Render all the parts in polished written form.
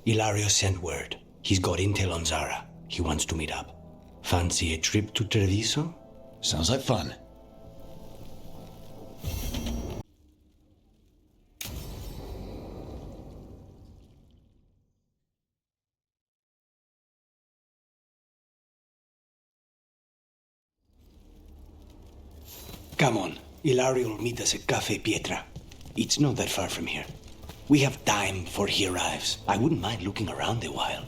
Ilario sent word. He's got intel on Zara. He wants to meet up. Fancy a trip to Treviso? Sounds like fun. Come on. Ilario will meet us at Cafe Pietra. It's not that far from here. We have time before he arrives. I wouldn't mind looking around a while.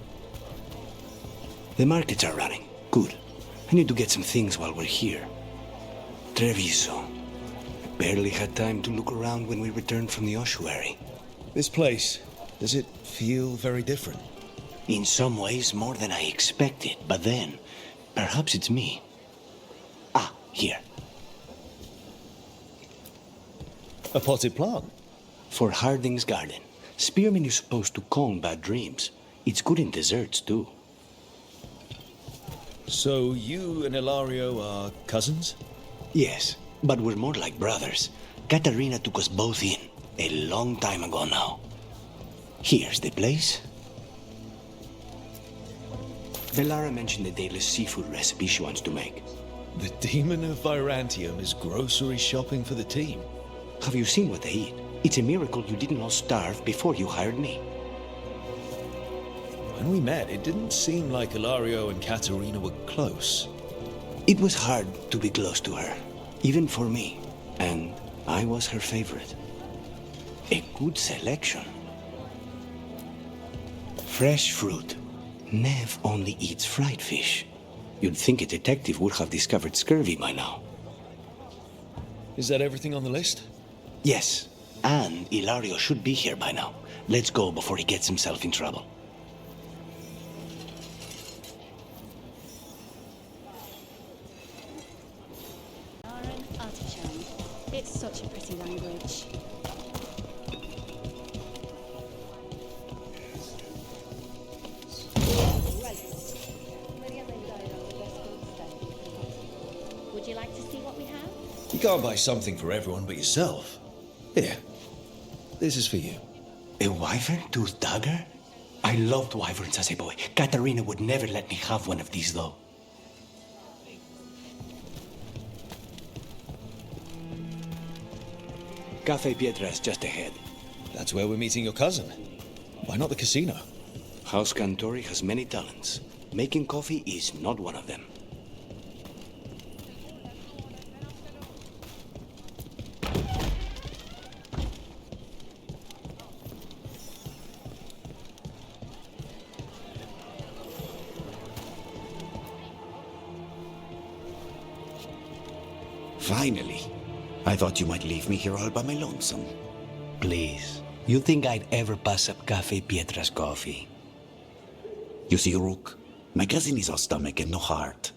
The markets are running. Good. I need to get some things while we're here. Treviso. I barely had time to look around when we returned from the ossuary. This place, does it feel very different? In some ways, more than I expected. But then, perhaps it's me. Ah, here. A potted plant? For Harding's garden. Spearmint is supposed to calm bad dreams. It's good in desserts, too. So you and Ilario are cousins? Yes, but we're more like brothers. Katerina took us both in, a long time ago now. Here's the place. Bellara mentioned the dayless seafood recipe she wants to make. The Demon of Virantium is grocery shopping for the team. Have you seen what they eat? It's a miracle you didn't all starve before you hired me. When we met, it didn't seem like Ilario and Katerina were close. It was hard to be close to her, even for me. And I was her favorite. A good selection. Fresh fruit. Nev only eats fried fish. You'd think a detective would have discovered scurvy by now. Is that everything on the list? Yes, and Ilario should be here by now. Let's go before he gets himself in trouble. It's such a pretty language. Would you like to see what we have? You can't buy something for everyone but yourself. Here, this is for you. A wyvern-toothed dagger? I loved wyverns as a boy. Katerina would never let me have one of these, though. Cafe Pietra is just ahead. That's where we're meeting your cousin. Why not the casino? House Cantori has many talents. Making coffee is not one of them. Finally. I thought you might leave me here all by my lonesome. Please. You think I'd ever pass up Cafe Pietra's coffee? You see, Rook, my cousin is all stomach and no heart.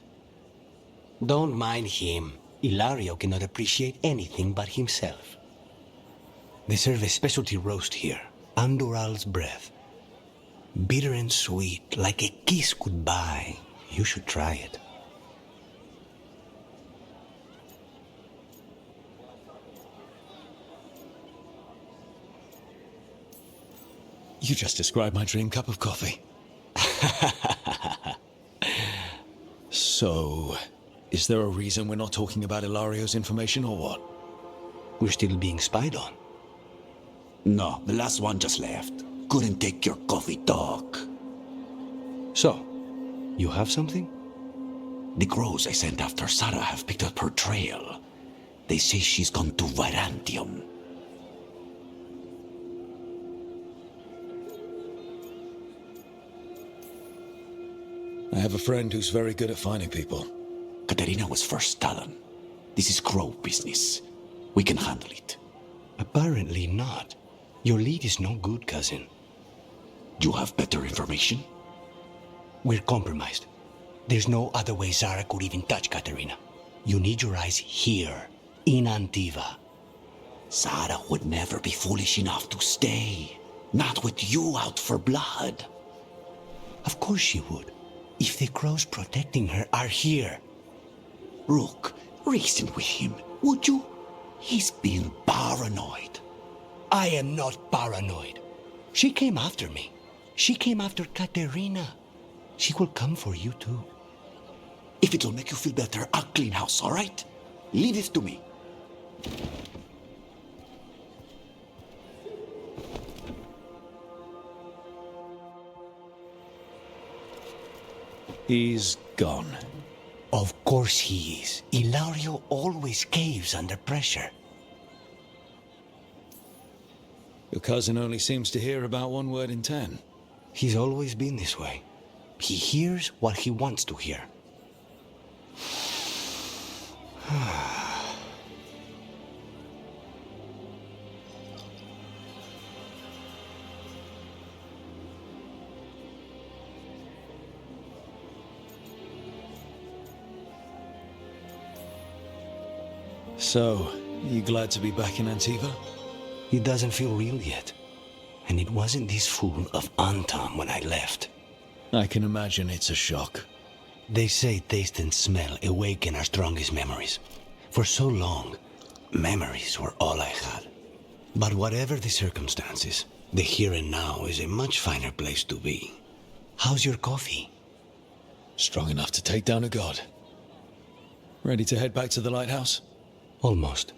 Don't mind him. Ilario cannot appreciate anything but himself. They serve a specialty roast here, Andoral's breath. Bitter and sweet, like a kiss goodbye. You should try it. You just described my dream cup of coffee. So, is there a reason we're not talking about Ilario's information or what? We're still being spied on. No, the last one just left. Couldn't take your coffee talk. So, you have something? The crows I sent after Sarah have picked up her trail. They say she's gone to Virantium. I have a friend who's very good at finding people. Katerina was first Talon. This is crow business. We can handle it. Apparently not. Your lead is no good, cousin. You have better information? We're compromised. There's no other way Zara could even touch Katerina. You need your eyes here, in Antiva. Sarah would never be foolish enough to stay. Not with you out for blood. Of course she would. If the crows protecting her are here. Rook, reason with him, would you? He's being paranoid. I am not paranoid. She came after me. She came after Katerina. She will come for you too. If it'll make you feel better, I'll clean house, all right? Leave it to me. He's gone. Of course he is. Ilario always caves under pressure. Your cousin only seems to hear about one word in 10. He's always been this way. He hears what he wants to hear. So, you glad to be back in Antiva? It doesn't feel real yet. And it wasn't this fool of Anton when I left. I can imagine it's a shock. They say taste and smell awaken our strongest memories. For so long, memories were all I had. But whatever the circumstances, the here and now is a much finer place to be. How's your coffee? Strong enough to take down a god. Ready to head back to the lighthouse? Almost.